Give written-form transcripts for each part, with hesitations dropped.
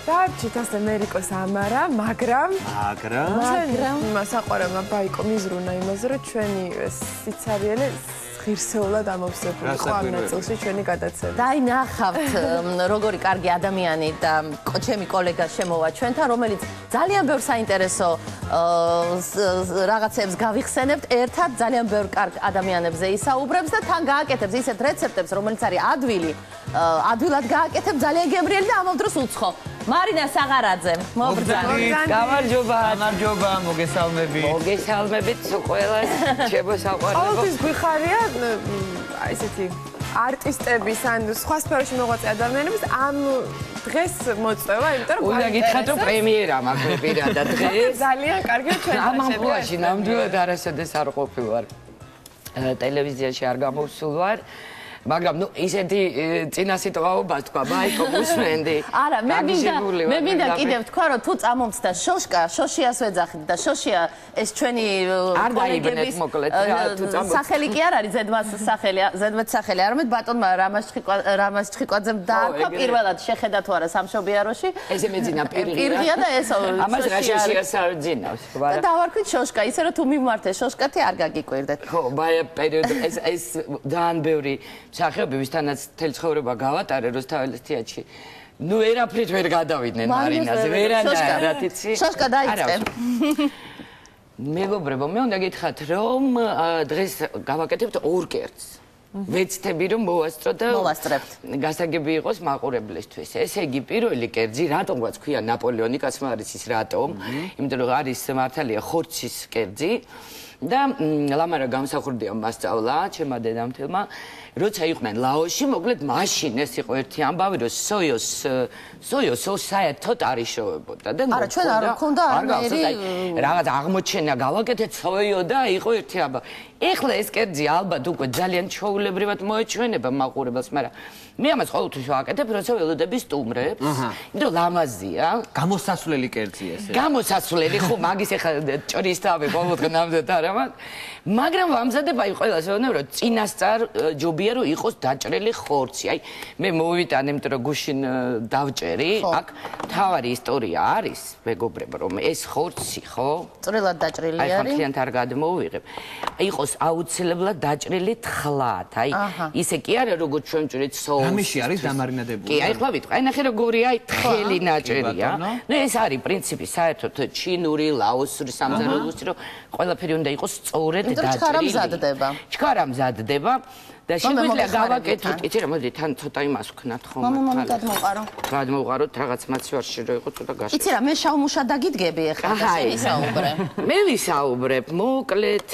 დაარჩით ასე მერიკოს ამარა, მაგრამ საყვარელმა ბაიკო მიზრუნა იმაზე, რომ ჩვენი სიცარიელე ღირსეულად ამოვსებული იყო ამ ნაწილში ჩვენი გადაცემა. დაინახავთ როგორი კარგი ადამიანი და ჩემი კოლეგა შემოვა ჩვენთან, რომელიც ძალიან ბევრ საინტერესო რაღაცებს გავიხსენებთ, ერთად ძალიან ბევრ კარგ ადამიანებზე ისაუბრებს და თან გააკეთებს ისეთ რეცეპტებს, რომელიც არის ადვილად გააკეთებს, ძალიან გემრიელი და ამავდროს უცხო. მარინა საღარაძე, მოგბრძანეთ. გამარჯობა, მოგესალმებით ყველას, ჩემო საყვარლებო. ყოველთვის გვიხარია ესეთი არტისტების ან სხვა სფეროში მოღვაწე ადამიანების ამ დღეს მოწვევა, იმიტომ რომ უნდა გითხრათ, რომ პრემიერა მაქვს პირადად დღეს. ძალიან კარგია ჩვენ ამ ამბავში ნამდვილად არასოდეს არ ყოფილვარ. ტელევიზიაში არ გამოვსულ ვარ. მაგრამ ნუ ისეთი წინა სიტყვაობას თქვა, ბაიკო გუსმენდი. არა, მე მინდა კიდევ თქვა, რომ თუ წამომცდა შოშიას ვეძახით და შოშია ეს ჩვენი კოლეგების სახელი კი არ არის ზედმეტ სახელი, არამედ ბატონმა რამაზ ჩხიკვაძემ დაარქვა პირველად შეხედა თუ არა სამშობიაროში. ესე მეძინა პირღია და ეს ამას რა შოშიას არ ძინავს, და დავარქვით შოშკა, ისე რომ თუ მიმართე შოშკათი არ გაგიკვირდეთ. ხო, ბაია პერიოდი ეს ძალიან ბევრი სახეობი ვისთანაც მთელი ცხოვრება გავატარე რუსთაველის თეატრში. ნუ ერაფრით ვერ გადავიდნენ მარინაზე, ვერანაირად რა თიცი? შოშკა დაიწყე. მეგობრებო, მე უნდა გითხრათ, რომ დღეს გავაკეთებთ ორ კერძს. ვეცდები რომ მოვასწრო და მოვასწრებთ. გასაგები იყოს მაყურებლისთვის. ესე იგი, პირველი კერძი, რატომღაც ქვია ნაპოლეონი, კაცმა არის ის რატომ? იმიტომ რომ არის მართალია ხორცის კერძი. და ლამარა გამსახურდია მასწავლა ჩემმა დედამთილმა, როცა იყვნენ ლაოსში, მოკლედ მაშინ ეს იყო ერთი ამბავი, რომ სოიოს საერთოდ არ იშოვებოდა და არა, ჩვენ არ გქონდა არანაირი რაღაც აღმოჩენა გავაკეთეთ სოიო და იყო ერთი ამბავი. ეხლა ეს კერძი ალბათ უკვე ძალიან ჩვეულებრივად მოეჩვენება მაყურებელს, მაგრამ მე ამას ყოველთვის ვაკეთებ, როცა ველოდები სტუმრებს, იმიტომ ლამაზია. გამოსასვლელი კერძია ესე. გამოსასვლელი, ხო, მაგის ეხლა ჭრის თავი ყოველდღე ნამდვილად არა მაქვს. მაგრამ ვამზადებ აი ყველას ვეუბნებ, რომ წინასწარ ჯობია რომ იყოს დაჭრილი ხორცი. აი მე მოვიტანე, იმიტომ რომ გუშინ დავჭერი, აქ თავარი ისტორია არის, მეგობრებო, რომ ეს ხორცი, ხო? წვრილად დაჭრილი არის. აი ხალხიანთ არ გადმოვიღებ. იყოს აუცილებლად დაჭრილი თხლად. აი ისე კი არა, როგორც ჩვენ ვჭრით სოუსი. რამეში არის დამარინადებული? კი, აი ხლა ვიტყვი, აი ნახე როგორია, აი თხელი ნაჭერია. ნუ ეს არის პრინციპი საერთოდ ჩინური, ლაოსური სამზარეულოს, რომ ყველაფერი უნდა იყოს სწორედ დაჭრილი. ჩქარა მზადდება და შეგვიძლია გავაკეთოთ, იცი რა, მოდი თან ცოტა იმას ვქნათ ხომ. მომი გადმოვყარო. გადმოვყაროთ რაღაც მაცივარში რომ იყო ცოტა გაშ. იცი რა, მე შავმუშა დაგიდგები ახლა და შევისაუბრე. მე ვისაუბრებ, მოკლედ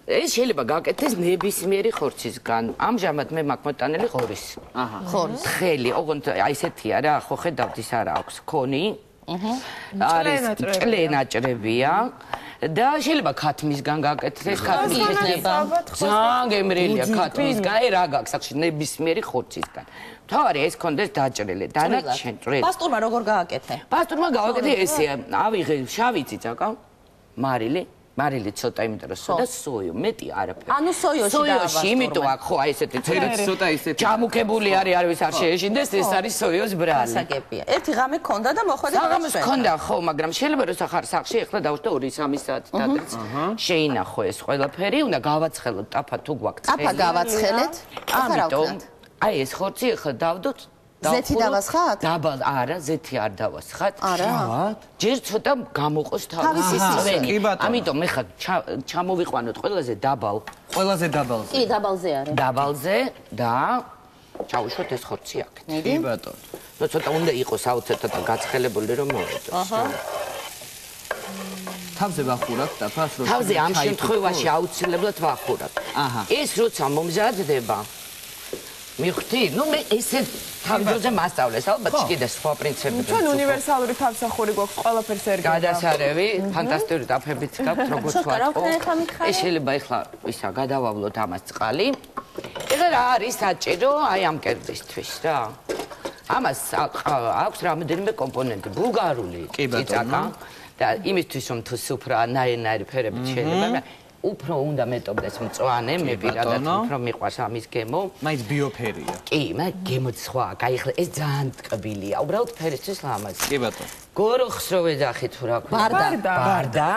ეს შეიძლება გააკეთდეს ნებისმიერი ხორცისგან. ამჟამად მე მაქვს მოტანილი ღორის. ღორის. თხელი, ოღონდ აი ესეთია რა, ხო ხედავთ ის არა აქვს ქონი. არის ჭლენაჭრებია. და შეიძლება ქათმისგან გააკეთდეს, ქათმის ძალიან გემრიელია ქათმისგან, აი რა გაქვს ახში ნებისმიერი ხორცისგან. თავარი ეს კონდეს დაჭრილი, დანარჩენ წვრილი. პასტურმა როგორ გააკეთე? პასტურმა გავაკეთე ესეა, ავიღე შავი წიწაკა, მარილი ცოტა, იმიტომ რომ სოდა სოიო, მეტი არაფერი. ანუ სოიოში იმიტომ აქ ხო აი ესეთი ცოტა ისეთი ჯამუქებული არის არ შეეშინდეს, ეს არის სოიოს ბრალი. გასაგებია. ერთი ღამე ქონდა და მოხვედი საღამოს ქონდა ხო, მაგრამ შეიძლება რომ სახარ სახში ეხლა დავშტო 2-3 საათი დადრიც შეინახო ეს ყველაფერი, უნდა გავაცხელოთ ტაფა თუ გვაქვს. ტაფა გავაცხელეთ? ამიტომ აი ეს ხორცი ეხლა დავდოთ ზეთი დავასხათ? დაბალ, არა, ზეთი არ დავასხათ. არა. ჯერ ცოტა გამოყოს თავისი წვენი. ამიტომ მე ხა ჩამოვიყვანოთ ყველაზე დაბალ. ყველაზე დაბალზე. კი, დაბალზე არის. დაბალზე და ჩავუშვოთ ეს ხორცი აქეთ. კი ბატონო. ნუ ცოტა უნდა იყოს აუცილებლად გაცხელებული რომ მოვიდოს. თავზე ვახურებ ტაფას რომ თავზე ამ შემთხვევაში აუცილებლად ვახურებ. ეს როცა მომზადდება მიხვდი, ნუ მე ესე თავზე მასწავლეს, ალბათ კიდე სხვა პრინციპები. ჩვენ უნივერსალური თავსახური გვაქვს, ყველაფერს ერგება. გადასარევი, ფანტასტიკური ტაფებიც გაქვთ, როგორც ვთქვა. ეს შეიძლება ეხლა ისა გადავავლოთ ამას წყალი. ეხლა რა არის საჭირო აი ამ კერძისთვის რა? ამას აქვს რამოდენიმე კომპონენტი, ბულგარული წიწაკა და იმისთვის რომ თუ სუფრა ნაირ-ნაირ ფერებით შეიძლება, უფრო უნდა მეტობდეს მწვანე, მე პირადად უფრო მიყვარს ამის გემო. მაინც ბიოფერია. კი, მაგრამ გემოც სხვა, გაიხლა ეს ძალიან ტკბილია. უბრალოდ ფერისთვის ლამაზი. კი ბატონო. გოროხს რო ვეძახი თუ რა ქვია? ბარდა.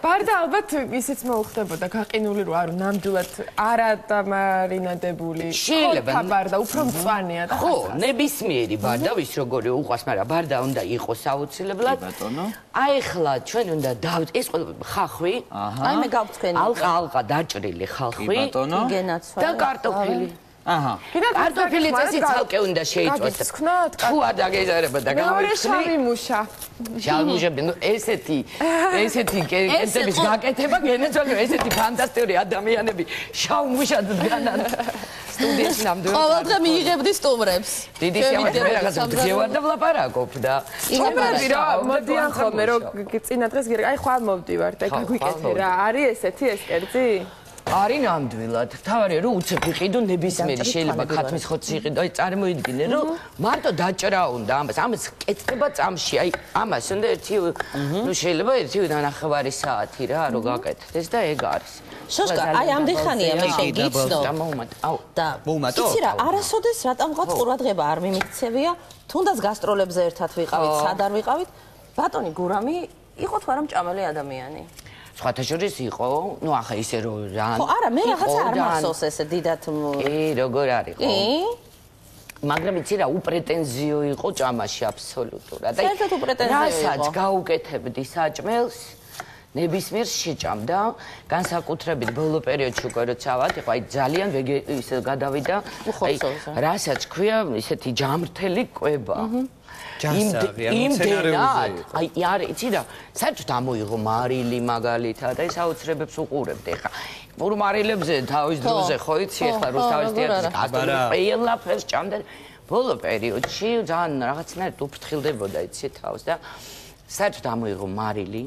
ბარდა ალბათ ისიც მოუხდებოდა გაყინული რო არ ნამდვილად არადამარინადებული. შეიძლება ბარდა უფრო მწვანეა და ხო, ნებისმიერი ბარდა ვის როგორი უყვარს, მაგრამ ბარდა უნდა იყოს აუცილებლად. ბატონო. აი ხლა ჩვენ უნდა ეს ხახვი, აი მე გავწვენი. ალყა დაჭრილი ხახვი იგენაცვა და კარტოფილი. აჰა. კარტოფილი წესი ცალკე უნდა შეიწვას. თუ არ დაგეზარება და მეორე შავი მუშა. შავი მუშები, ნუ ესეთი კეთების გაკეთება გენეცვალო, ესეთი ფანტასტიკური ადამიანები შავ მუშად დგანან. სტუდიაში ნამდვილად. ყოველდღე მიიღებდი სტუმრებს. დიდი სიამოვნებით მე რაღაცა ვძევარ და ვლაპარაკობ და სტუმრები რა მოდიან ხოლმე რომ წინა დღეს გირეკ აი ხვალ მოვდივარ და გაგვიკეთე რა არის ესეთი ეს კერძი? არის ნამდვილად. თავარია რომ უცებ იყიდო ნებისმიერი შეიძლება ქათმის ხოცი იყიდო. აი წარმოიდგინე რომ მარტო დაჭრა უნდა ამას კეთდება წამში. აი ამას უნდა ერთი ნუ შეიძლება 1.5 საათი რა რომ გაკეთდეს და ეგ არის. შოშკა აი ამდენ ხანია მე შეგიცნო. და მოუმატო? იცი რა არასოდეს რატომღაც ყურადღება არ მიმიქცევია. თუნდაც გასტროლებზე ერთად ვიყავით, სად არ ვიყავით. ბატონი გურამი იყო თუ არა მჭამელი ადამიანი? სხვათა შორის იყო, ნუ ახლა ისე რომ რა. ხო, არა, მე რაღაცა არ მახსოვს ესე დიდად. კი, როგორ არის ხო? მაგრამ იცი რა, უპრეტენზიო იყო ჭამაში აბსოლუტურად. საერთოდ უპრეტენზიო იყო. რასაც გაუკეთებდი საჭმელს, ნებისმიერს შეჭამდა, განსაკუთრებით ბოლო პერიოდში უკვე როცა ვარ, აი ძალიან ისე გადავიდა, აი რასაც ქვია, ისეთი ჯამრთელი კვება. იმდენად, აი არის, იცი რა, საერთოდ ამოიღო მარილი მაგალითად, აი საოცრებებს უყურებდი ხა. პურმარილებზე თავის დროზე ხო იცი ახლა რუსთავის თეატრის გასტროლი ყველაფერს ჭამდა. ბოლო პერიოდში ძალიან რაღაცნაირად უფრთხილდებოდა იცი თავს და საერთოდ ამოიღო მარილი.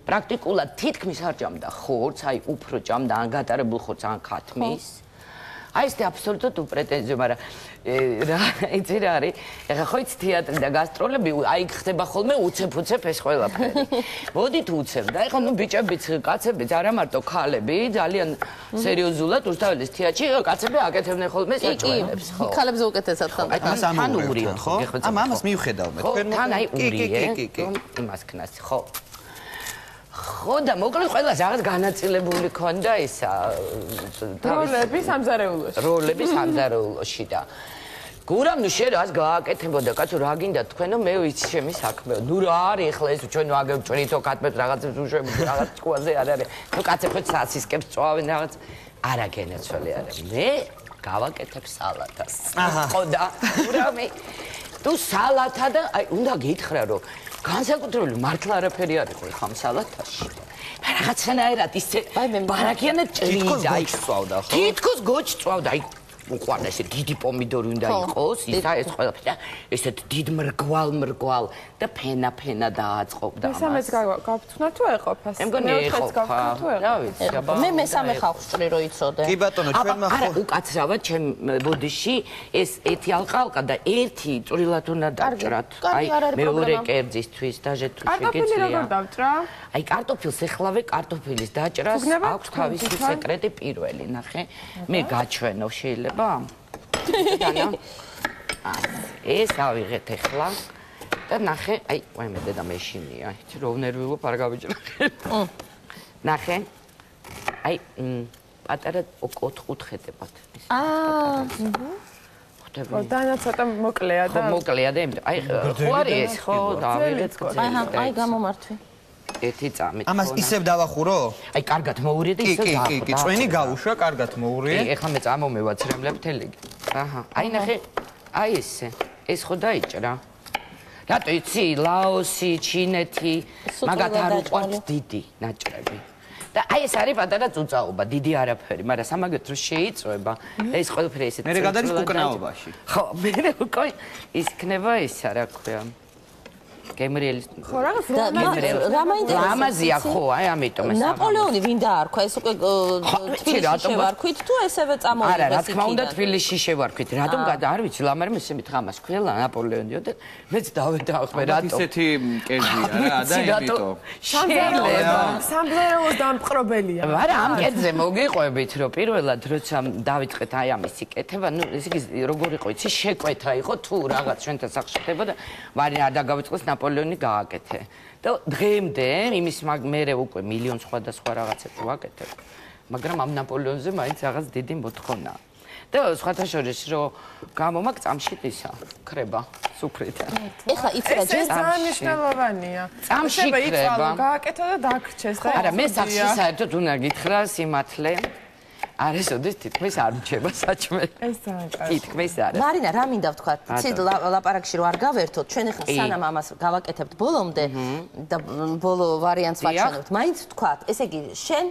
პრაქტიკულად თითქმის არ ჭამდა ხორცს, აი უფრო ჭამდა ან გატარებულ ხორცს, ან ქათმის. აი ეს აბსოლუტურად უპრეტენზიო, მაგრამ რა იცი რა არის? ეხლა ხო იცი თეატრი და გასტროლები, აი ხდება ხოლმე უცებ ეს ყველაფერი. მოდით უცებ და ეხლა ნუ ბიჭებიც, კაცებიც, არა მარტო ქალები, ძალიან სერიოზულად რუსთაველის თეატრში კაცები აკეთებდნენ ხოლმე საჭმელებს, ხო? ქალებზე უკეთესად ხალხი. თან ურია ხო? ამას მივხედავ მე. თქვენ თან აი ურია. იმას ქნასი, ხო? ხო და მოკლედ ყველას რაღაც განაწილებული ქონდა ისა როლები სამზარეულოში. როლები სამზარეულოში და გურამ ნუ შენ რას გააკეთებოდა კაცო რა გინდა თქვენო მე ვიცი ჩემი საქმეო ნუ რა არის ახლა ეს ჩვენ ვაგებჭრითო კატმეთ რაღაცებს უშვებთ რაღაც ჭკუაზე არ არის ნუ კაცებს სასისკებს წვავენ რაღაც არა გენაცვალე არა მე გავაკეთებ სალათას ხო და გურამი თუ სალათა და აი უნდა გითხრა რომ განსაკუთრებული მართლა არაფერი არ იყო ხამ სალათაში. რაღაცნაირად ისე ბარაკიანად ჭრიდა, აი წვავდა ხო? თითქოს გოჩ წვავდა, აი უყვარდა ესე დიდი პომიდორი უნდა იყოს, ისა ეს ყველაფერი და ესეთ დიდ მრგვალ და ფენა დააწყობდა ამას. მესამეც გავწვნა თუ ეყოფას? მე მგონი ეყოფა. რა ვიცი, მე მესამე ხალხს ვჭრი რო იცოდე. კი ბატონო, ჩვენმა არა უკაცრავად ჩემ ბოდიში ეს ერთი ალყა და ერთი წვრილად უნდა დაჭრათ. აი მეორე კერძისთვის დაჟე თუ შეგეძლია. კარტოფილი როგორ დავჭრა? აი კარტოფილს ეხლავე კარტოფილის დაჭრას აქვს თავისი სეკრეტი პირველი, ნახე. მე გაჩვენო შეიძლება? ეს ავიღეთ ეხლა და ნახე, აი, ვაიმე დედა მეშინია, იცი რომ ნერვიულობ არ გავიჭრა. ნახე. აი, პატარა 4 კუთხედებად. ხდება. დანა ცოტა მოკლეა და მოკლეა და აი, ხო არის ეს, ხო, დავიღეთ. აი, გამომართვი. ერთი წამით. ამას ისევ დავახურო? აი, კარგად მოურია და ისევ დავახურო. კი, წვენი გავუშვა, კარგად მოურია. კი, ეხლა მე წამომევა ცრემლებს აჰა, აი ნახე, აი ესე. ეს ხო დაიჭრა. რატო იცი, ლაოსი, ჩინეთი, მაგათ არ უყვართ დიდი ნაჭრები. და აი ეს არის პატარა წუწაობა, დიდი არაფერი, მაგრამ სამაგეთ რო შეიწვება, ეს ყველაფერი ესეთ მე გადადის უკნაობაში. ხო, მე უკვე ის იქნება ისა, რა ქვია. გემრიელი. ხო რაღაც რა მაინტერესებს? ლამაზია ხო, აი ამიტომ ეს. ნაპოლეონი ვინ დაარქვა? ეს უკვე თბილისში შევარქვით თუ ესევე წამოვიდა? არა, რა თქმა უნდა თბილისში შევარქვით. რატომ არ ვიცი, ლამარემ ესე მითხრა მას ქვია ნაპოლეონიო და მეც დავედავხმე რატომ. ისეთი კერძია რა და იმიტომ. სამბლეროს დამპყრობელია. არა, ამ კერძზე მოგიყვებით, რომ პირველად როცა დავიწყეთ აი ამის კეთება, ნუ ესე იგი როგორ იყო, იცი, შეკვეთა იყო თუ რაღაც ჩვენთან სახში ხდებოდა, ვარი არ დაგავიწყოს ნაპოლეონი გააკეთე. და დღემდე იმის მერე უკვე მილიონ სხვადასხვა რაღაცებს ვაკეთებ. მაგრამ ამ ნაპოლეონზე მაინც რაღაც დიდი მოთხოვნაა. და სხვათა შორის რომ გამომაკ წამშიტისა, ხრება, სუფრითა. ეხლა იცი რა ეს ძალიან მნიშვნელოვანია. წამში ხრება. გააკეთო და დაგრჩეს და არა, მე სახში საერთოდ უნდა გითხრა სიმართლე. არის ოდეს თითქმის არ მჩება საჭმელი. ეს ძალიან კარგი. თითქმის არა. მარინა, რა მინდა ვთქვა? ცით ლაპარაკში რომ არ გავერთოთ, ჩვენ ახლა სანამ ამას გავაკეთებთ ბოლომდე და ბოლო ვარიანტს ვაჩვენებთ. მაინც ვთქვათ, ესე იგი, შენ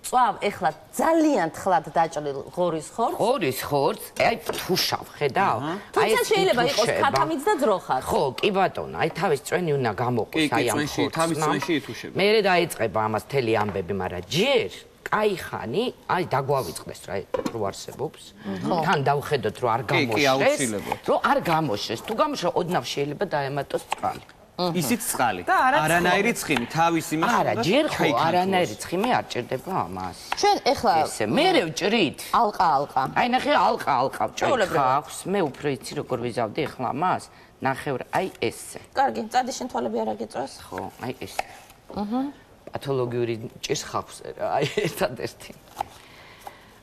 წვავ ეხლა ძალიან თხლად დაჭრილ ღორის ხორცს. ღორის ხორცს, აი თუშავ, ხედავ? თუმცა შეიძლება იყოს ქათამიც და ძროხაც. ხო, კი ბატონო, აი თავის წვენი უნდა გამოყოს აი ამ ხორცს. თავის წვენში ითუშება. მე დაიწყება ამას თელი ამბები, მაგრამ ჯერ კაი ხანი, აი დაგვავიწყდეს რა რო არსებობს. თან დავხედოთ რომ არ გამოშეს. რომ არ გამოშეს. თუ გამოშო, ოდნავ შეიძლება დაემატოს წყალი. ისიც წყალი. არანაირი ცხიმი, თავის იმას. არა, ჯერ ხო არანაირი ცხიმი არ ჭირდება ამას. ჩვენ ეხლა ესე მერე ვჭრით. ალყა. აი ნახე ალყა ვჭრით ხავს. მე უფრო იცი როგორ ვიზავდი ეხლა ამას. ნახევრ აი ესე. კარგი, წადი შენ თვალები არ აგეწროს? ხო, აი ესე. პათოლოგიური ჭირს ხავს რა, აი ერთადერთი.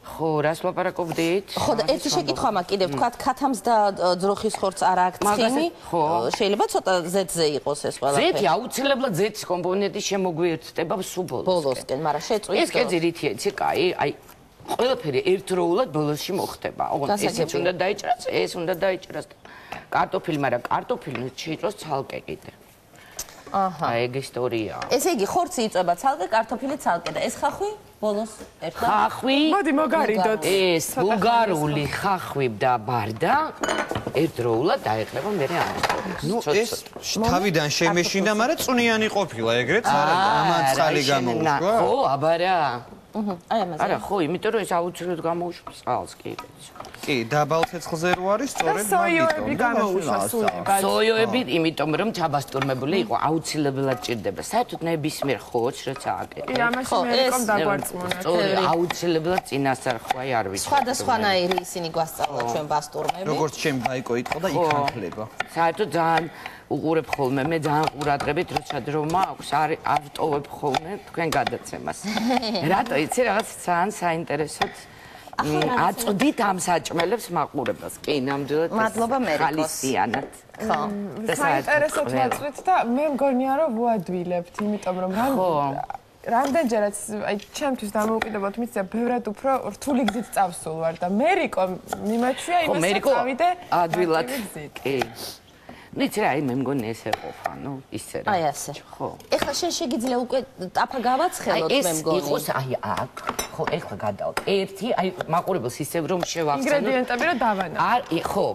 ხო, რას ლაპარაკობდით? ხო, და ერთი შეკითხვა მაქვს კიდევ, ვთქვათ, ქათამს და ძროხის ხორცს არ აქვს ცხიმი. შეიძლება ცოტა ზეთზე იყოს ეს ყველაფერი. ზეთი აუცილებლად ზეთის კომპონენტი შემოგვიერთდება სულ ბოლოსკენ, მაგრამ შეწყვიტო. ეს კერძი რითია, იცი, კაი, აი ყველაფერი ერთდროულად ბოლოსში მოხდება. ოღონდ ესეც უნდა დაიჭრას, ეს უნდა დაიჭრას. კარტოფილი, მაგრამ კარტოფილი შეიჭროს ცალკე კიდე. აჰა. აი ეგ ისტორია. ესე იგი, ხორცი იწובה ცალკე, კარტოფილი ცალკე და ეს ხახვი ბოლოს ერთად. ხახვი. მოდი მოგარიდოთ. ეს ბულგარული ხახვი და ბარდა ერთდროულად დაეყრება მე ამას. ნუ ეს თავიდან შემეშინა, მაგრამ წვნიანი ყოფილა ეგრეც არა, ამან წყალი გამოუშვა. ხო, აბარა. აი ამაზე. არა, ხო, იმიტომ რომ ეს აუცილებლად გამოუშვა წყალს კი. კი, დაბალ ცეცხლზე რო არის, სწორედ სოიოები გამოუშვა სულებად. სოიოები, იმიტომ რომ ჩაბასტურმებული იყო, აუცილებლად ჭირდება. საერთოდ ნებისმიერ ხორცს როცა აკეთებ. კი, ამაში მე რეკომ დაგვარწმუნოთ. სწორედ, აუცილებლად წინასწარ აი არ ვიცი. სხვადასხვანაირი ისინი გვასწავლა ჩვენ ბასტურმები. როგორც ჩემ ბაიკო იყო და იქანთლება. საერთოდ ძალიან უყურებ ხოლმე, მე ძალიან ყურადღებით როცა დრო მაქვს, არ ვტოვებ ხოლმე თქვენ გადაცემას. რატო იცი რაღაც ძალიან საინტერესოდ აწვდით ამ საჭმელებს მაყურებას. კი, ნამდვილად მადლობა მერიკოს. ხალისიანად. ხო. საინტერესოდ ვაწვით და მე მგონია რომ ვუადვილებთ, იმიტომ რომ რამდენჯერაც აი ჩემთვის დამოუკიდებლად მისცა ბევრად უფრო რთული გზით წავსულ ვარ და მერიკო მიმაჩვია იმას რომ წავიდე ადვილად. კი. ნიცი რა, მე მგონი ესე ყოფა, ნუ ისე რა. აი ასე. ხო. ეხლა შენ შეგიძლია უკვე ტაფა გავაცხელოთ მე მგონი. ეს იყოს აი აქ. ხო, ეხლა გადავთ. ერთი, აი მაყურებელს ისევ რომ შევახსენოთ. ინგრედიენტები რა დავანა. ხო.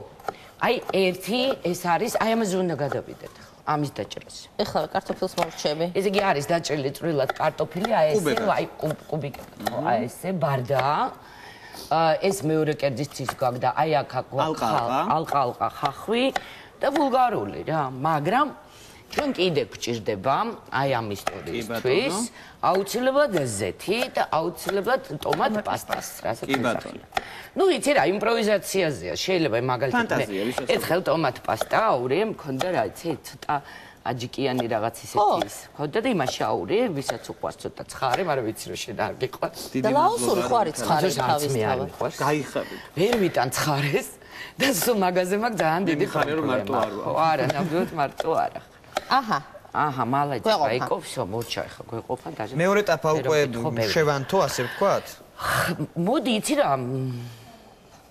აი ერთი ეს არის, აი ამაზე უნდა გადავიდეთ. ამის დაჭრას. ეხლა კარტოფილს მოვრჩები. ესე იგი არის დაჭრილი წვრილად კარტოფილი, აი ესე, აი კუბიკი. აი ესე ბარდა. ეს მეორე კერძის ცის გაქვს და აი აქ ალყა ხახვი. და ბულგარული რა, მაგრამ ჩვენ კიდე გვჭირდება აი ამ ისტორიისთვის აუცილებლად ზეთი და აუცილებლად ტომატ პასტას, რასაც ისახია. ნუ იცი რა, იმპროვიზაციაზეა, შეიძლება მაგალითად ერთხელ ტომატ პასტა აური მქონდა რა, იცი, ცოტა აჯიკიანი რაღაც ისეთი ის. მქონდა და იმაში აური, ვისაც უყვარს ცოტა ცხარე, მაგრამ ვიცი რომ შენ არ გიყვარს. და ლაოსური ხო არის ცხარე თავისთავად. გაიხებით. ვერ ვიტან ცხარეს. და სულ მაგაზე მაგ ძალიან დიდი ხარი რომ მარტო არ ვარ. არა, ნამდვილად მარტო არა. აჰა, მალაჯი, აიკოფსო, მოჩა ხა, გვეყოფა დაჟე. მეორე ტაფა უკვე შევანთო, ასე ვთქვათ? მოდი, იცი რა,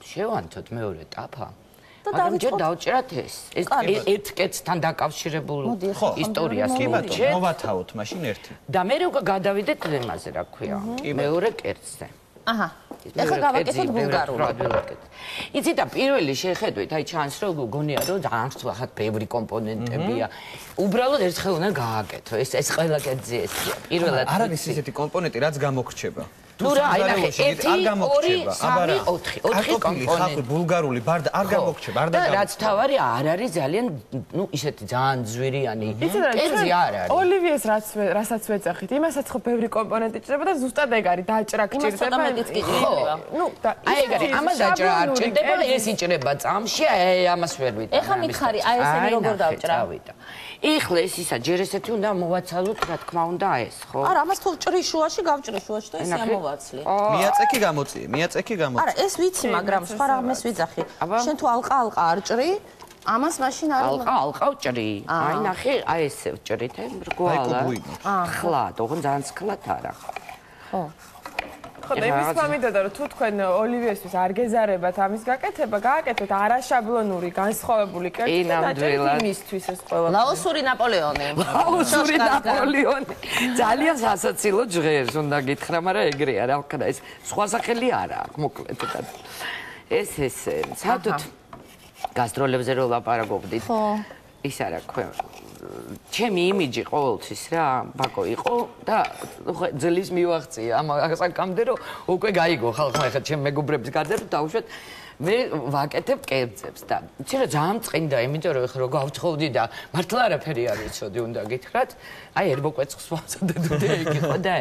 შევანთოთ მეორე ტაფა. მაგრამ ჯერ დავჭერათ ეს. ეს ერთ კეცთან დაკავშირებულ ისტორიას მოვიჩეთ. მოვათავოთ მაშინ ერთი. და მე უკვე გადავიდეთ იმაზე, რა ქვია, მეორე კერძზე. აჰა. გახდის. ეხლა გავაკეთოთ ბულგარულად. იცი და პირველი შეხედვით, აი ჩანს რომ გონია რომ ძალიან ხათ ბევრი კომპონენტებია. უბრალოდ ერთხელ უნდა გააკეთო. ეს ყველა კერძი ესია. პირველად არ არის ისეთი კომპონენტი, რაც გამოგრჩება. თუ რა აი ნახე 1 2 3 4 კომპონენტი ბულგარული ბარდა არ გამოგრჩება, არ და რაც თავარი არ არის ძალიან ნუ ისეთი ძალიან ძვირიანი კერძი არ არის. ოლივიეს რასაც ვეძახით, იმასაც ხო ბევრი კომპონენტი ჭირდება და ზუსტად ეგ არის, დაჭრა გჭირდება. ნუ და აი ეგ არის, ამას დაჭრა არ ჭირდება, ეს იჭრება წამში, აი ამას ვერ ვიტან. ეხლა მითხარი, აი ესენი როგორ დავჭრა? ეხლა ეს ისა ჯერ ესეთი უნდა მოვაცალოთ, რა თქმა უნდა ეს, ხო? არა, ამას თუ ჭრი შუაში გავჭრი შუაში და ესე ამოვაცლი. მიაწექი გამოწი, მიაწექი გამოწი. არა, ეს ვიცი, მაგრამ სხვა რამეს ვიძახი. შენ თუ ალყა არ ჭრი, ამას მაშინ არ ალყა ვჭრი. აი ნახე, აი ესე ვჭრით, რგვალა. ხლა, თქო ძალიან სკლათ არა. ხო. ხო, იმის მომიდოდა რომ თუ თქვენ ოლივიესთვის არ გეზარებათ ამის გაკეთება, გააკეთოთ არაშაბლონური, განსხვავებული კერძი და დაჭერით იმისთვის ეს ყველა. ლაოსური ნაპოლეონი. ლაოსური ნაპოლეონი. ძალიან სასაცილო ჟღერს უნდა გითხრა, მაგრამ ეგრეა, რა ვქნა, ეს სხვა სახელი არა აქვს, მოკლედ. ეს საერთოდ გასტროლებზე რო ლაპარაკობდით. ხო. ის არა ქვია. ჩემი იმიჯი ყოველთვის რა ბაკო იყო და ძლის მივაღწია ამ საკამდე რომ უკვე გაიგო ხალხმა ეხლა ჩემ მეგობრების გარდა რომ დავუშვათ მე ვაკეთებ კერძებს და იცი რა ძალიან წინდა იმიტომ რომ ეხლა რო გავთხოვდი და მართლა არაფერი არ ვიცოდი უნდა გითხრათ აი ერბოკვეცხს ვამზადე ეგ იყო და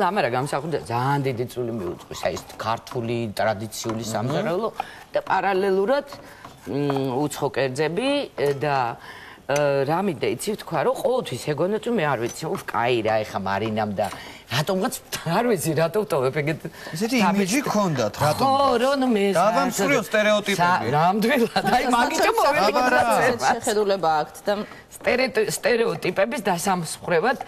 ლამარა გამსახურდა ძალიან დიდი წული მიუძღვის აი ეს ქართული ტრადიციული სამზარეულო და პარალელურად უცხო კერძები და რამიდე იცი თქვა რომ ყოველთვის ეგონა თუ მე არ ვიცი უф კაი რა ეხა მარინამ და რატომღაც არ ვიცი რატო ვტოვებ ეგეთ ესეთი იმიჯი გქონდათ რატომ ხო რომ მე დავამსურიო სტერეოტიპები რამდენად აი მაგით მოვიდეთ შეხედულება აქვთ და სტერეოტიპების დასამსხვრევად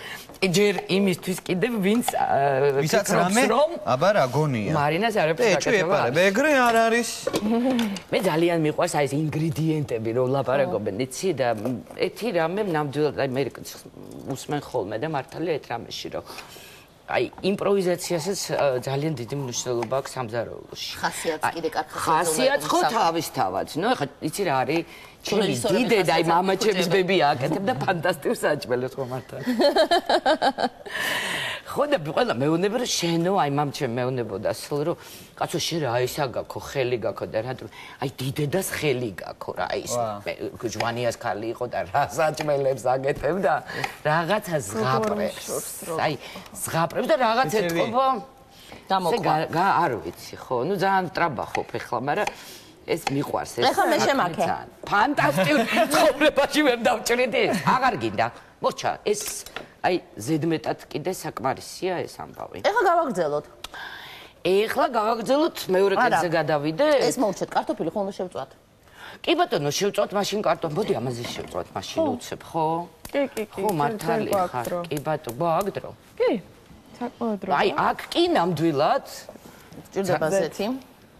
ჯერ იმისთვის კიდევ ვისაც რამე აბა რა გონია მარინას არაფერს აკეთება ეგრე არ არის მე ძალიან მიყვარს აი ეს ინგრედიენტები რომ ლაპარაკობენ იცი და ეთი რამე ნამდვილად აი მე უსმენ ხოლმე და მართალია ერთ რამეში რომ აი იმპროვიზაციასაც ძალიან დიდი მნიშვნელობა აქვს სამზარეულოში. ხასიათს კიდე კარგ ხასიათს ხო თავისთავად. ნუ ეხლა იცი რა არის? ჩემი დიდე და აი მამაჩემის ბები აკეთებდა ფანტასტიკურ საჭმელებს ხო მართლა. ხო და ყველა მეუბნება რომ შენო აი მამჩემ მეუბნებოდა სულ რომ კაცო შენ რა ისა გაქო ხელი გაქო და რატომ აი დიდედას ხელი გაქო რა ის ჯვანიას ქალი იყო და რა საჭმელებს აკეთებდა რაღაცა ზღაპრებს აი ზღაპრებს და რაღაც ეთქობა დამოყვა არ ვიცი ხო ნუ ძალიან ტრაბახობ ეხლა მაგრამ ეს მიყვარს ეს ეხლა მე შემაქე ფანტასტიკური ცხოვრებაში ვერ დავჭრიდი აღარ გინდა მოჩა ეს აი ზედმეტად კიდე საკმარისია ეს ამბავი ეხლა გავაგრძელოთ ეხლა გავაგრძელოთ მეორე კერძზე გადავიდე ეს მოვჩეთ კარტოფილი ხომ შევწვათ კი ბატონო შევწვათ მაშინ კარტოფილი მოდი ამაზე შევწვათ მაშინ უცებ ხო კი ხო მართალი ხარ კი ბატონო გააგდრო კი საკმაოდ დრო აი აქ კი ნამდვილად ჭირდება ზეთი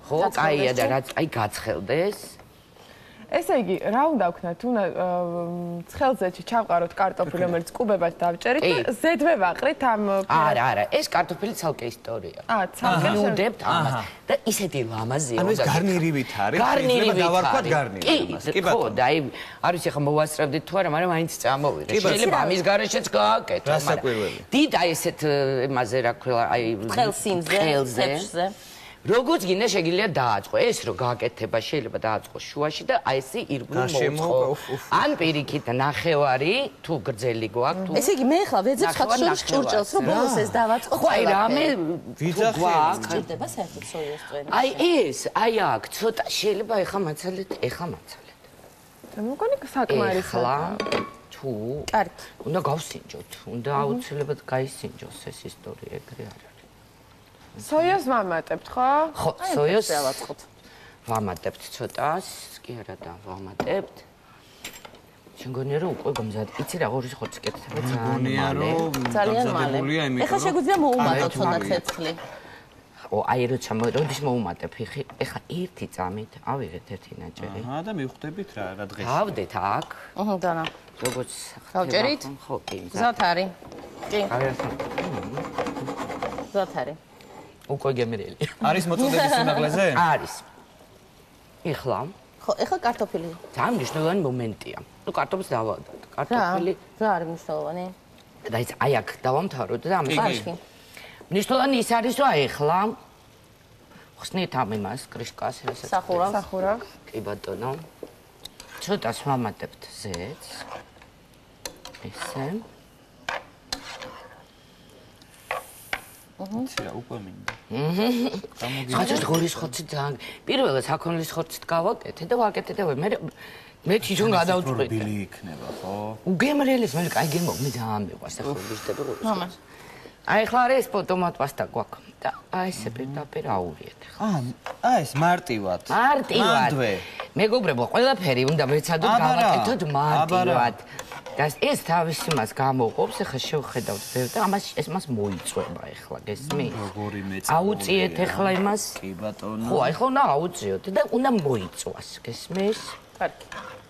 ხო კაია და რაც აი გაცხელდეს ესე იგი რა უნდა ვქნათ უნდა ცხელზეთში ჩავყაროთ კარტოფილი რომელიც კუბებად დავჭერით და ზედვე ვაყრით ამ არა ეს კარტოფილი ცალკე ისტორია ცალკე ნუდებთ ამას და ისეთი ლამაზია ანუ ეს გარნირივით არის გარნირივით დავარქვათ გარნირი კი ხო და აი არის ახლა მოვასწრებდით თუ არა მაგრამ მაინც წამოვიღე შეიძლება ამის გარეშეც გააკეთო რასაკვირველი დიდ აი ესეთ იმაზე რა ქვია აი ხელსინზე როგორც გინდა შეგიძლია დააწყო ეს რო გააკეთება შეიძლება დააწყო შუაში და აი ესე ირგვლივ მოუწყო ან პირიქით ნახევარი თუ გრძელი გვაქვს თუ ესე იგი მე ხლა ვეძებ ხათშორის ჭურჭელს რომ ბოლოს ეს დავაწყო ხო აი რამე ვიძახი ჭირდება საერთოდ სოიოს წვენი აი ეს აი აქ ცოტა შეიძლება ეხა მაცალეთ და მოგონი საკმარისია ხლა თუ კარგი უნდა გავსინჯოთ უნდა აუცილებლად გაისინჯოს ეს ისტორია ეგრე არის სოიას ვამატებთ ხო? ხო, სოიას დავაწყოთ. ვამატებთ ცოტას, კი არა და ვამატებთ. შეგონია რომ უკვე გამზად. იცი რა ღორის ხორცი კეთდება ძალიან მალე. ეხლა შეგვიძლია მოუმატოთ ცოტა ცეცხლი. ო აი როცა მოდის მოუმატებ ეხლა ერთი წამით ავიღეთ ერთი ნაჭერი. აჰა და მივხვდებით რა დღეს. გავდეთ აქ. დანა. როგორც გავჭერით? ხო, კი. გზად არის. კი. გზად არის. უკვე გემრიელი. არის მოწოდების სიმაღლეზე? არის. ეხლა ხო, ეხლა კარტოფილი. ძალიან მნიშვნელოვანი მომენტია. ნუ კარტოფილს დავადოთ. კარტოფილი რა არის მნიშვნელოვანი? და ის აი აქ დავამთავროთ და ამის კარგი. მნიშვნელოვანი ის არის, რომ ეხლა ხსნით ამ იმას კრიშკას რასაც სახურავ. კი ბატონო. ცოტა ვამატებთ ზეთს. ესე. ცირა უკვე მინდა. ხაჭის ღორის ხორცი ძალიან. პირველად საქონლის ხორცით გავაკეთე და ვაკეთე და მე თვითონ გადავწყვეტე. ბილი იქნება, ხო? უგემრიელის მე კაი გემო მე ძალიან მეყვარს ახლა ვიждები. მამა. აი ახლა არის ტომატ პასტა გვაქვს და აი ესე პირდაპირ აურიეთ ახლა. ეს მარტივად. მარტივად. მეგობრებო, ყველაფერი უნდა მეცადოთ გავაკეთოთ მარტივად. და ეს თავის იმას გამოყოფს, ახლა შევხედავთ ბევრ და ეს მას მოიწვება ახლა, გესმის? როგორი მეწვეულია. აუწიეთ ახლა იმას. კი ბატონო. ხო, ახლა უნდა აუწიოთ და უნდა მოიწვას, გესმის? კარგი.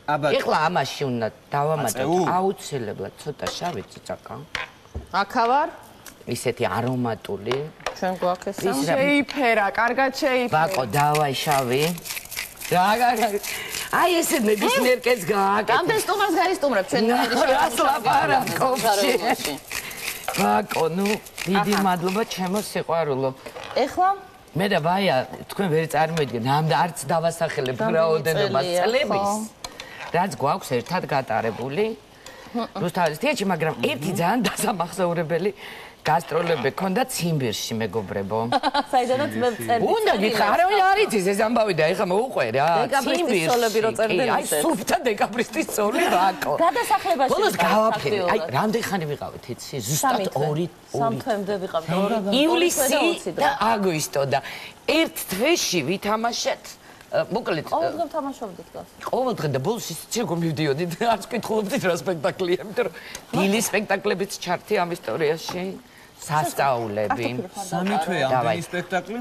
ახლა ამაში უნდა დავამატოთ აუცილებლად ცოტა შავი წიწაკა. აქა ვარ. ისეთი არომატული. ჩვენ გვაქვს ეს. შეიფერა, კარგად შეიფერა. ბაკო, დავაი შავი. აი ესე ნებისმიერ კეთს გააკეთე. რამდენ სტუმარს გაისტუმრებ ჩვენ რას ლაპარაკობში? ბაკო, ნუ დიდი მადლობა ჩემო სიყვარულო. ეხლა მე და ბაია თქვენ ვერ წარმოიდგენ, არც დავასახელებ რაოდენობას წლების. რაც გვაქვს ერთად გატარებული. რუსთავის თეატრში, მაგრამ ერთი ძალიან დასამახსოვრებელი გასტროლები ქონდა ციმბირში, მეგობრებო. საიდანაც მე წერდი. უნდა გითხრა, არავინ არ იცის ეს ამბავი და ეხლა მოუყვე რა. დეკაბრისტის ცოლები რო წერდნენ აი, სუფთა დეკაბრისტის ცოლი ბაკო. გადასახლებაში. ბოლოს გავაფერე. აი, რამდენი ხანი ვიყავით, იცი? ზუსტად 3 თვემდე ვიყავით. ივლისი და აგვისტო და ერთ თვეში ვითამაშეთ მოკლედ ყოველდღე თამაშობდით გას. ყოველდღე და ბოლოს ის როგორ მივდიოდით არც კითხულობდით რა სპექტაკლია, იმიტომ რომ დილის სპექტაკლებიც ჩართი ამ ისტორიაში. სასწაულები. სამი თვე ამდენი სპექტაკლი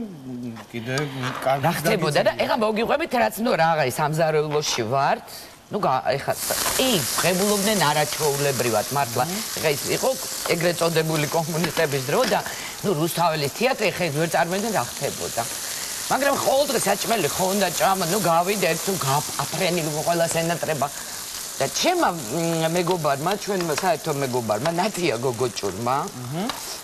კიდე კარგი რა ხდებოდა და ეხლა მოგიყვებით რაც ნუ რაღა ის სამზარეულოში ვართ. ნუ ეხლა ღებულობდნენ არაჩვეულებრივად მართლა. ეხლა ის იყო ეგრეთ წოდებული კომუნისტების დრო და ნუ რუსთაველის თეატრი ეხლა ვერ წარმოიდგენ რა ხდებოდა. მაგრამ ყოველდღე საჭმელი ხონდა ჭამა, ნუ გავიდეთ, თუ აფრენილი ყველა სენატრება. და ჩემმა მეგობარმა, ჩვენმა საერთო მეგობარმა, ნათია გოგოჭურმა,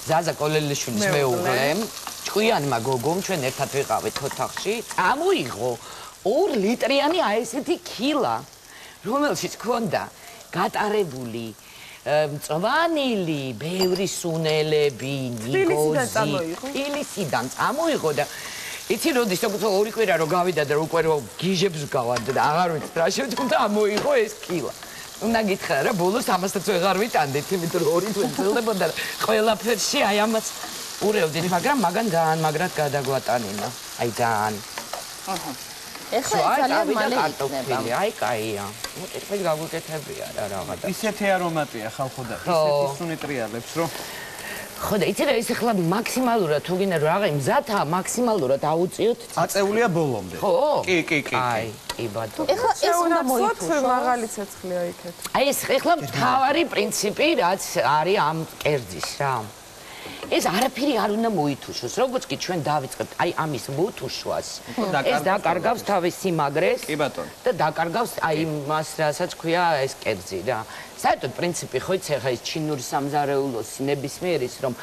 ზაზა კოლელიშვილის მეუღლემ, ჭკვიანმა გოგომ, ჩვენ ერთად ვიყავით ოთახში, წამოიღო 2 ლიტრიანი აი ესეთი ქილა, რომელშიც ქონდა გატარებული მწვანილი, ბევრი სუნელები, ნიგოზი, თბილისიდან წამოიღო და იცი როდის თქო 2 კვირა რო გავიდა და უკვე რო გიჟებს გავარდა და აღარ ვიცი რა შევთქვი ამოიღო ეს კილა. უნდა გითხრა რა ბოლოს ამასაც ვეღარ ვიტანდით, იმიტომ რომ 2 თვე ძლდებოდა და ყველაფერში აი ამას ურევდით, მაგრამ მაგან ძალიან მაგრად გადაგვატანინა. აი ძალიან. ეხლა ძალიან მალე იქნება. აი კაია. მოტკიფე გაგვიკეთებია რა რაღაცა. ისეთი არომატია ხალხო და ისეთი სუნი ტრიალებს რომ ხო და იცი რა ის ახლა მაქსიმალურად თუ გინდა რა მზათა მაქსიმალურად აუწიოთ აწეულია ბოლომდე. ხო? კი. აი, კი ბატონო. ეხლა ეს უნდა მოითხოვოთ მაღალი ცეცხლია იქეთ. აი ეს ახლა მთავარი პრინციპი რაც არის ამ კერძის რა. ეს არაფერი არ უნდა მოითუშოს. როგორც კი ჩვენ დავიწყებთ აი ამის მოთუშვას. ეს დაკარგავს თავის სიმაგრეს. კი ბატონო. და დაკარგავს აი მას რასაც ქვია ეს კერძი რა. საერთოდ პრინციპი ხო იცი ხა ის ჩინური სამზარეულოს ნებისმიერის რომ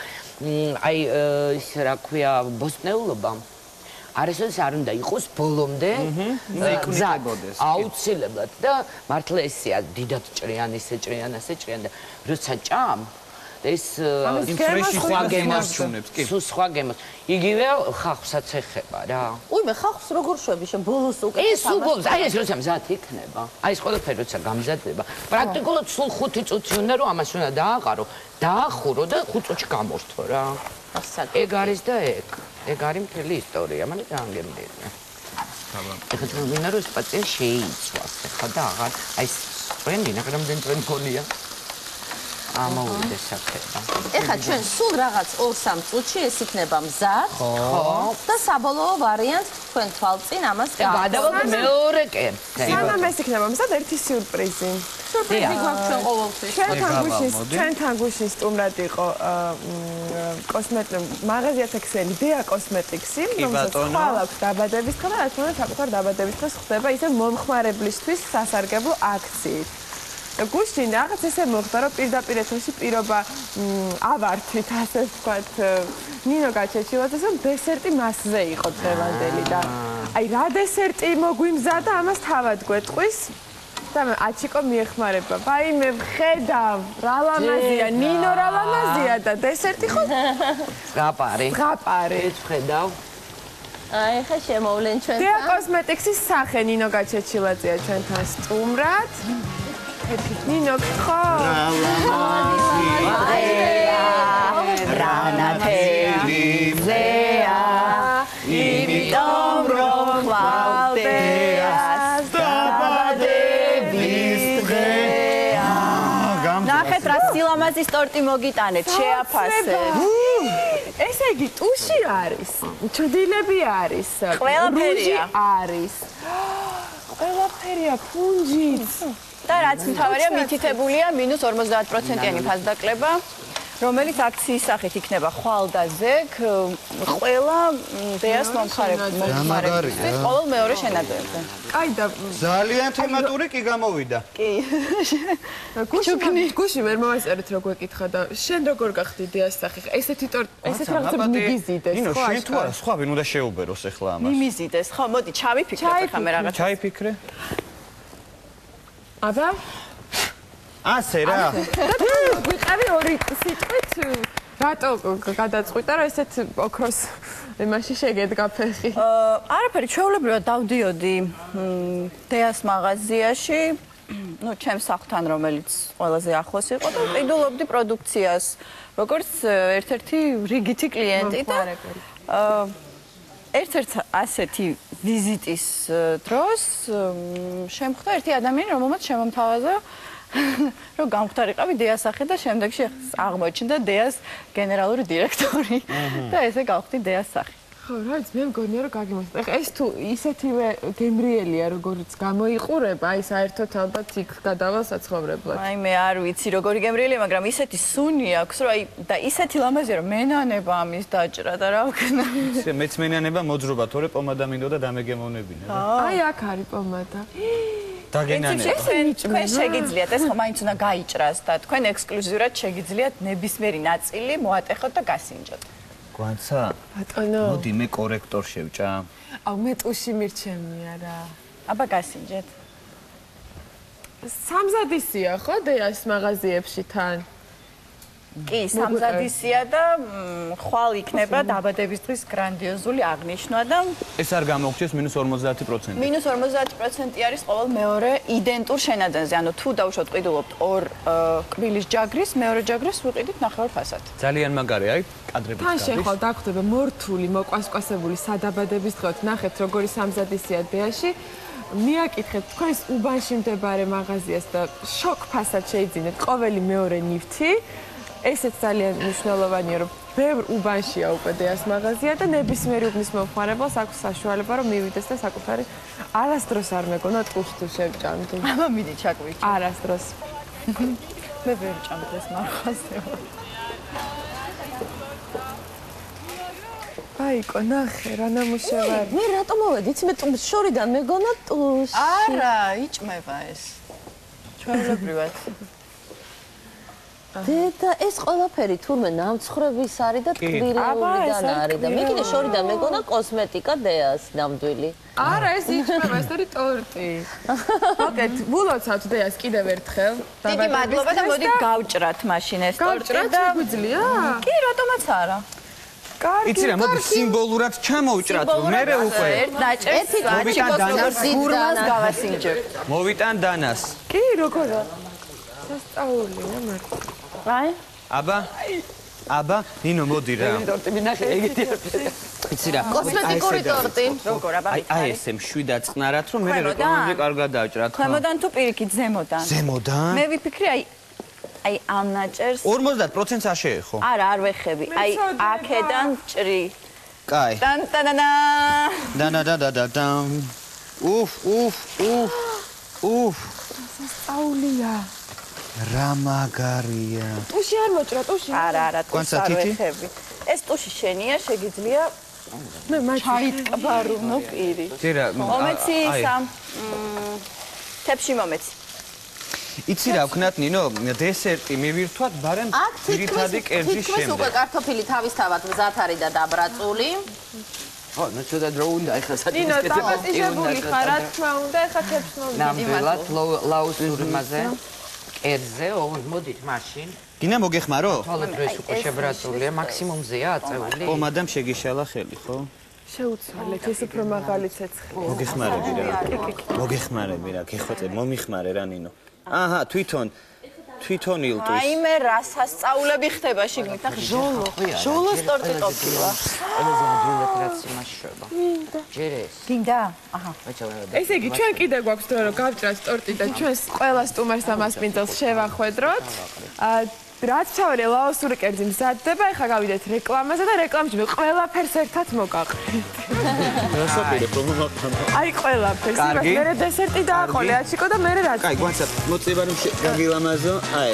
აი ის რა ქვია ბოსტნეულობა არასოდეს არ უნდა იყოს ბოლომდე იკვნებოდეს აუცილებლად და მართლა ესეა დიდად ჭრიანი და როცა ჭამ ეს სხვა გემოს ჩუნებს კი სხვა გემოს იგივე ხახვსაც ეხება რა უიმე ხახვს როგორ შვები შენ ბოლოს უკვე ეს უბრალოდ აი ეს როცა მზად იქნება აი ეს ყველაფერი როცა გამზადდება პრაქტიკულად სულ 5 წუთი უნდა რომ ამას უნდა დააყარო დაახურო და 5 წუთში გამორთო რა ეგ არის და ეგ არის მთელი ისტორია მაგრამ ძალიან გემრიელია ეხლა თუ მინდა რომ სპეციალ შეიცვას ეხლა და აღარ აი ტრენდი მაგრამ დენ ტრენდ გონია ამოვიდეს საფება. ეხლა ჩვენ სულ რაღაც 2-3 წუთში ეს იქნება მზად. ხო. და საბოლოო ვარიანტს თქვენ თვალწინ ამას გადავალთ მეორე კერძზე. სანამ ეს იქნება მზად ერთი სიურპრიზი. სიურპრიზი გვაქვს ჩვენ ყოველთვის. ჩვენთან გუშინ სტუმრად იყო მაღაზიათა ქსელი დეა კოსმეტიქსი, რომელსაც ხვალ აქვს დაბადების დღე და რა თქმა უნდა საკუთარ დაბადების დღეს ხდება ისე მომხმარებლისთვის სასარგებლო აქციით. გუშინ რაღაც ესე მოხდა, რომ პირდაპირ ეთოში პირობა ავართვით, ასე ვთქვათ, ნინო გაჩეჩილაძეს, რომ დესერტი მასზე იყო დღევანდელი და აი რა დესერტი მოგვიმზადა, ამას თავად გვეტყვის. და აჩიკო მიეხმარება. ვაი მე ვხედავ, რა ლამაზია, ნინო რა ლამაზია და დესერტი ხო? ზღაპარი. ზღაპარი. ეს ვხედავ. აი ხა შემოვლენ ჩვენთან. დეა კოსმეტიქსის სახე ნინო გაჩეჩილაძეა ჩვენთან სტუმრად. ნინო ხო? რა ლამაზია. რანათელზეა. იმიტომ რომ ხვალდეა. ნახეთ რა სილამაზის ტორტი მოგიტანეთ, შეაფასეთ. ესე იგი ტუში არის, ჩრდილები არის, ყველაფერია არის. ყველაფერია, ფუნჯიც. და რაც მთავარია, მითითებულია -50%-იანი ფასდაკლება, რომელიც აქციის სახით იქნება ხვალ და ზეგ ყველა დეას მომხმარებელისთვის ყოველ მეორე შენადოებზე. კაი და ძალიან თემატური კი გამოვიდა. კი. გუში ვერ მომასწრეთ რო გვეკითხა და შენ როგორ გახდი დეას სახე? ესეთი რაღაცა მიგიზიდეს, ნინო, ხო? შენ თუ არა, სხვა ვინ უნდა შეუბეროს ახლა ამას? მიმიზიდეს, ხო, მოდი ჩავიფიქრეთ ახლა მე რაღაცა. ჩაიფიქრე? აბა? ასე რა. გვიყავი ორი სიტყვით რატო გადაწყვიტა რომ ესეთ ოქროს იმაში შეგედგა ფეხი? არაფერი, ჩვეულებრივად დავდიოდი დეას მაღაზიაში, ну, ჩემს სახლთან, რომელიც ყველაზე ახლოს იყო და ყიდულობდი პროდუქციას, როგორც ერთ-ერთი რიგითი კლიენტი და ერთ-ერთ ასეთი ვიზიტის დროს შემხვდა ერთი ადამიანი, რომელმაც შემომთავაზა რომ გამختارიყავი დეას სახე და შემდეგში აღმოჩნდა დეას გენერალური დირექტორი და ესე გავხდი დეას სახე. ხო, რა იცი, მე მგონია რომ გაგიმოსწრა. ეხლა ეს თუ ისეთივე გემრიელია, როგორც გამოიყურება, აი საერთოდ ალბათ იქ გადავალ საცხოვრებლად. აი მე არ ვიცი როგორი გემრიელია, მაგრამ ისეთი სუნი აქვს, რომ აი და ისეთი ლამაზია, რომ მენანება ამის დაჭრა და რა ვქნა. მეც მენანება მოძრობა, თორე პომადა მინდოდა დამეგემოვნებინა და. აი აქ არის პომადა. დაგენანება. თქვენ შეგიძლიათ ეს ხომ მაინც უნდა გაიჭრას და თქვენ ექსკლუზიურად შეგიძლიათ ნებისმიერი ნაწილი მოატეხოთ და გასინჯოთ. გვანცა? ბატონო. მოდი მე კორექტორ შევჭა. აუ მე ტუში მირჩენია რა. აბა გასინჯეთ. სამზადისია ხო დეას მაღაზიებში თან? კი, სამზადისია და ხვალ იქნება დაბადების დღის გრანდიოზული აღნიშვნა და ეს არ გამოგჩეს -50%. -50% არის ყოველ მეორე იდენტურ შენადენზე. ანუ თუ დავუშვათ ყიდულობთ ორ კბილის ჯაგრის, მეორე ჯაგრის ვიყიდით ნახევარ ფასად. ძალიან მაგარი, აი, კადრებით თან გადის. შეხვალ დაგვხდება მორთული, მოყვასკვასებული სადაბადების დღეოთ. ნახეთ როგორი სამზადისია დეაში. მიაკითხეთ თქვენს უბანში მდებარე მაღაზიას და შოკ ფასად შეიძინეთ ყოველი მეორე ნივთი. ესეც ძალიან მნიშვნელოვანია, რომ ბევრ უბანშია უკვე დეას მაღაზია და ნებისმიერი უბნის მომხმარებელს აქვს საშუალება, რომ მივიდეს და საკუთარი არასდროს არ მეგონა ტუშ თუ შევჭამდი. აბა მიდი ჩაკვიჩი. არასდროს. მე ვერ ჭამდი ეს მარხვაზე. აიკო, ნახე, რა ნამუშევარი. მე რატომ მოვედი? იცი მე შორიდან მეგონა ტუში. არა, იჭმება ეს. ჩვეულებრივად. და ეს ყველაფერი თურმე ნამცხრების არის და ტკბილეულიდან არის და მეკინე შორიდან მეგონა კოსმეტიკა დეას ნამდვილი. არა, ეს იჭმება, ეს არის ტორტი. მოკეთ, ვულოცავთ დეას კიდევ ერთხელ. დიდი მადლობა და მოდი გავჭრათ მაშინ ეს ტორტი და შეგვიძლია? კი, რატომაც არა. კარგი. იცი რა, მოდი სიმბოლურად ჩამოვჭრათ, მე უკვე. ერთ დაჭერს გურმას გავასინჯებ. მოვიტან დანას. კი, როგორა? სასწაულია მარტო. აი? აბა, ნინო მოდი რა. ტორტი მინახე, ეგეთი იცი რა. კოსმეტიკური ტორტი. როგორ აბა? აი ესე მშვიდად წყნარად, რომ მე რეკლამაზე კარგად დავჭრათ. ქვემოდან თუ პირიქით ზემოდან? ზემოდან? მე ვიფიქრე აი ამ ნაჭერს 50%-ს არ შეეხო. არა, არ ვეხები. აი აქედან ჭრი. კაი. ტანტანანა. დანადადადადამ. უფ. სასწაულია. რა მაგარია. ტუში არ მოჭრა, ტუში. არა, ტუში არ ვეხები. ეს ტუში შენია, შეგიძლია მე ჩაიტკბარუნო პირი. ჯერა მომეცი სამ თებში მომეცი. იცი რა ვქნათ ნინო, დესერტი მივირთვათ, ბარემ ძირითადი კერძის თითქმის უკვე შემდეგ. კარტოფილი თავისთავად მზად არის და დაბრაწული. ხო, ნუ ცოტა დრო უნდა ეხლა ნინო, სადღაც დამატიჟებული ხარ, რა თქმა უნდა, ეხლა თებს მომდი. ნამდვილად ლაუსურიმაზე კერძზე, მოდით მაშინ. გინა მოგეხმარო? თვალე დროს უკვე შებრაწულია, მაქსიმუმზეა აწეული. ო, მადამ შეგიშალა ხელი, ხო? შეუცვალეთ, ეს უფრო მაღალი ცეცხლი. მოგეხმარები რა. მოგეხმარები რა, გეხვეწე, მომიხმარე რა ნინო. აჰა, თვითონ ილტვის. აი მე რა სასწაულები ხდება შიგნით, ახლა ჟოლოს ტორტი ყოფილა. ყველაზე ადვილად რაც იმაშრება. ჯერეს. გინდა? აჰა. ესე იგი, ჩვენ კიდე გვაქვს დრო რომ გავჭრათ ტორტი და ჩვენს ყველა სტუმარს და მასპინძელს შევახვედროთ. რაც ჩავარე ლაოსური კერძი მზადდება, ეხლა გავიდეთ რეკლამაზე და რეკლამაში მე ყველაფერს ერთად მოგაყრით. რასაპირებ რომ მოვაყრა. აი ყველაფერს, იმას მე დესერტი დააყოლე, აჩიკო და მე რა. კაი, გვანცა მოწება რომ გაგილამაზო. აი.